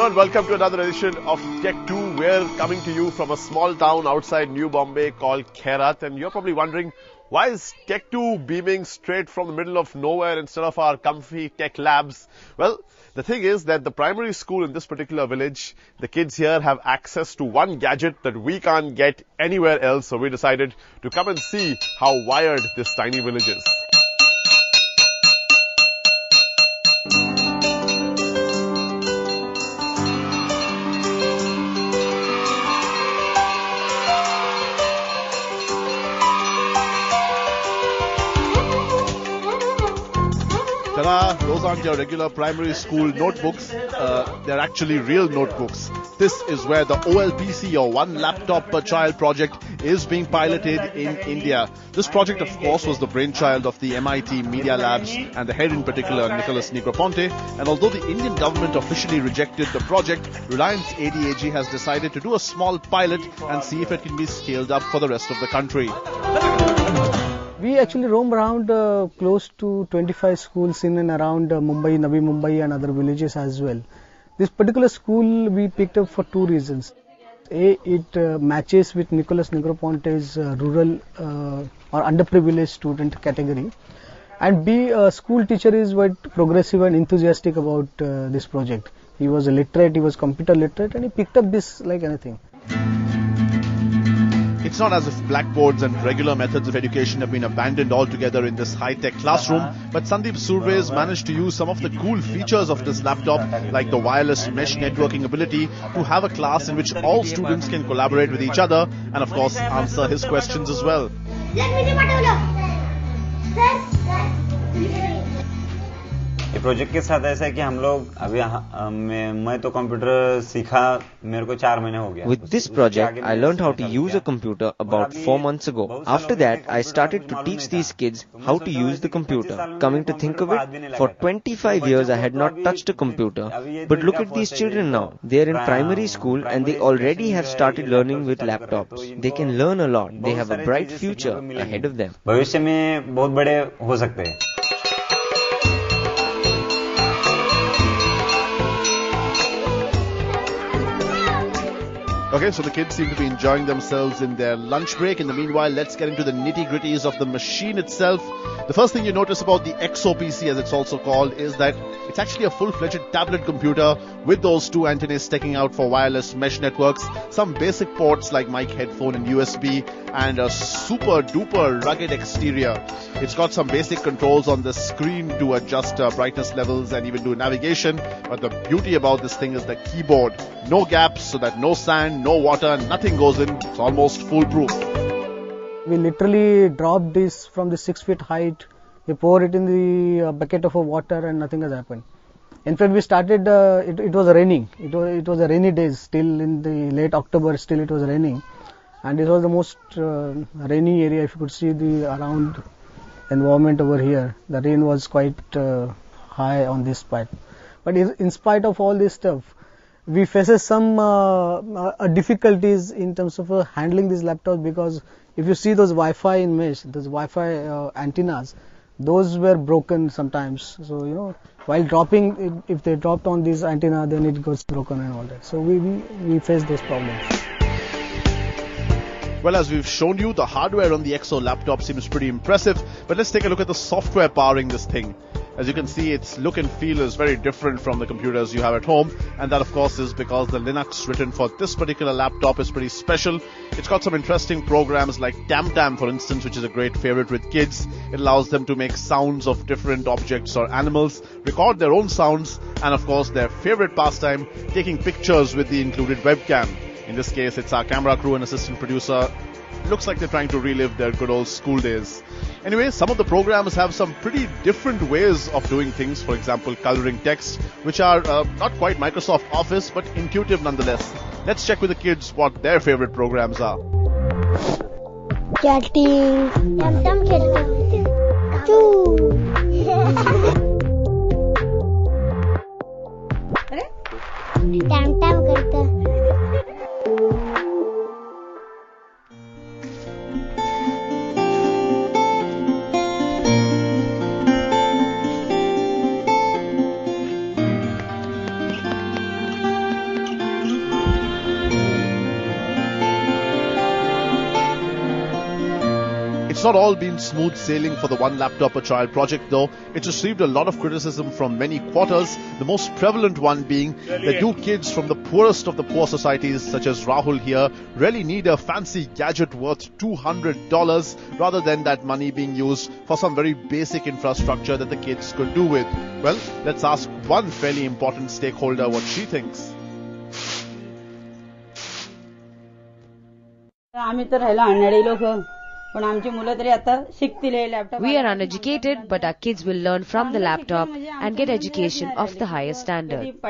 everyone, welcome to another edition of Tech 2. We're coming to you from a small town outside New Bombay called Khairat, and you're probably wondering, why is Tech 2 beaming straight from the middle of nowhere instead of our comfy tech labs? Well, the thing is that the primary school in this particular village, the kids here have access to one gadget that we can't get anywhere else, so we decided to come and see how wired this tiny village is. Those aren't your regular primary school notebooks, they're actually real notebooks. This is where the OLPC, or One Laptop Per Child project, is being piloted in India. This project, of course, was the brainchild of the MIT Media Labs and the head in particular, Nicholas Negroponte. And although the Indian government officially rejected the project, Reliance ADAG has decided to do a small pilot and see if it can be scaled up for the rest of the country. We actually roam around close to 25 schools in and around Mumbai, Navi Mumbai and other villages as well. This particular school we picked up for two reasons. A, it matches with Nicholas Negroponte's rural or underprivileged student category. And B, school teacher is quite progressive and enthusiastic about this project. He was a literate, he was computer literate, and he picked up this like anything. It's not as if blackboards and regular methods of education have been abandoned altogether in this high-tech classroom, but Sandeep Surve's managed to use some of the cool features of this laptop, like the wireless mesh networking ability, to have a class in which all students can collaborate with each other and, of course, answer his questions as well. ये project के साथ ऐसा है कि हम लोग अभी मैं तो कंप्यूटर सीखा मेरे को 4 महीने हो गया. With this project, I learned how to use a computer about 4 months ago. After that, I started to teach these kids how to use the computer. Coming to think of it, for 25 years I had not touched a computer. But look at these children now. They are in primary school and they already have started learning with laptops. They can learn a lot. They have a bright future ahead of them. भविष्य में बहुत बड़े हो सकते हैं. Okay, so the kids seem to be enjoying themselves in their lunch break. In the meanwhile, let's get into the nitty-gritties of the machine itself. The first thing you notice about the XOPC, as it's also called, is that it's actually a full-fledged tablet computer with those two antennae sticking out for wireless mesh networks, some basic ports like mic, headphone and USB, and a super-duper rugged exterior. It's got some basic controls on the screen to adjust brightness levels and even do navigation. But the beauty about this thing is the keyboard. No gaps, so that no sand, no water, nothing goes in. It's almost foolproof. We literally dropped this from the 6 feet height. We pour it in the bucket of water and nothing has happened. In fact, we started, it was raining. It was a rainy day, still in the late October, still it was raining. And this was the most rainy area. If you could see the around environment over here, the rain was quite high on this part. But in spite of all this stuff, we faces some difficulties in terms of handling these laptops, because if you see those Wi-Fi in mesh, those Wi-Fi antennas, those were broken sometimes. So, you know, while dropping, if they dropped on this antenna, then it goes broken and all that. So we face those problems. Well, as we've shown you, the hardware on the XO laptop seems pretty impressive, but let's take a look at the software powering this thing. As you can see, its look and feel is very different from the computers you have at home, and that of course is because the Linux written for this particular laptop is pretty special. It's got some interesting programs like TamTam, for instance, which is a great favorite with kids. It allows them to make sounds of different objects or animals, record their own sounds, and of course their favorite pastime, taking pictures with the included webcam. In this case, it's our camera crew and assistant producer. Looks like they're trying to relive their good old school days. Anyway, some of the programs have some pretty different ways of doing things. For example, coloring text, which are not quite Microsoft Office, but intuitive nonetheless. Let's check with the kids what their favorite programs are. Chatting. Dum khelte choo. Tam tam करता. It's not all been smooth sailing for the One Laptop a Child project though. It's received a lot of criticism from many quarters, the most prevalent one being that do kids from the poorest of the poor societies such as Rahul here really need a fancy gadget worth $200 rather than that money being used for some very basic infrastructure that the kids could do with. Well, let's ask one fairly important stakeholder what she thinks. We are uneducated, but our kids will learn from the laptop and get education of the higher standard. The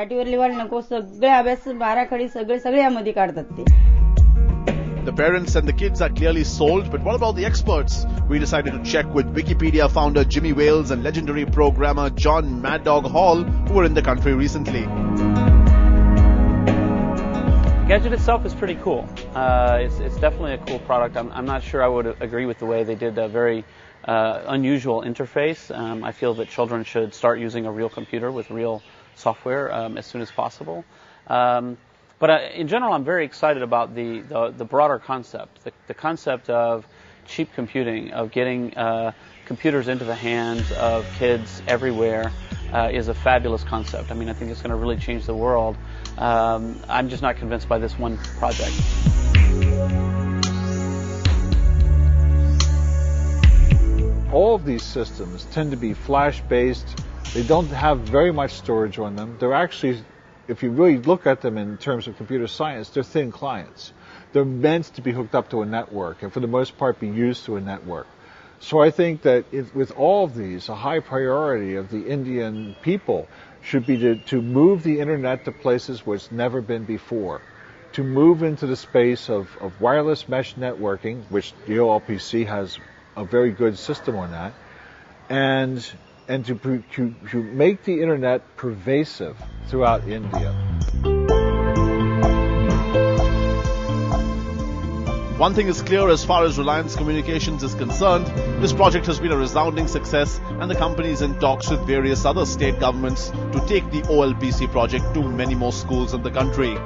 parents and the kids are clearly sold, but what about the experts? We decided to check with Wikipedia founder Jimmy Wales and legendary programmer John Mad Dog Hall, who were in the country recently. The gadget itself is pretty cool. It's definitely a cool product. I'm not sure I would agree with the way they did a very unusual interface. I feel that children should start using a real computer with real software as soon as possible. But in general, I'm very excited about the broader concept. The concept of cheap computing, of getting computers into the hands of kids everywhere is a fabulous concept. I mean, I think it's going to really change the world. I'm just not convinced by this one project. All of these systems tend to be flash-based. They don't have very much storage on them. They're actually, if you really look at them in terms of computer science, they're thin clients. They're meant to be hooked up to a network and for the most part be used through a network. So I think that with all of these, a high priority of the Indian people should be to move the internet to places where it's never been before, to move into the space of wireless mesh networking, which the OLPC has a very good system on that, and to make the internet pervasive throughout India. One thing is clear as far as Reliance Communications is concerned, this project has been a resounding success and the company is in talks with various other state governments to take the OLPC project to many more schools in the country.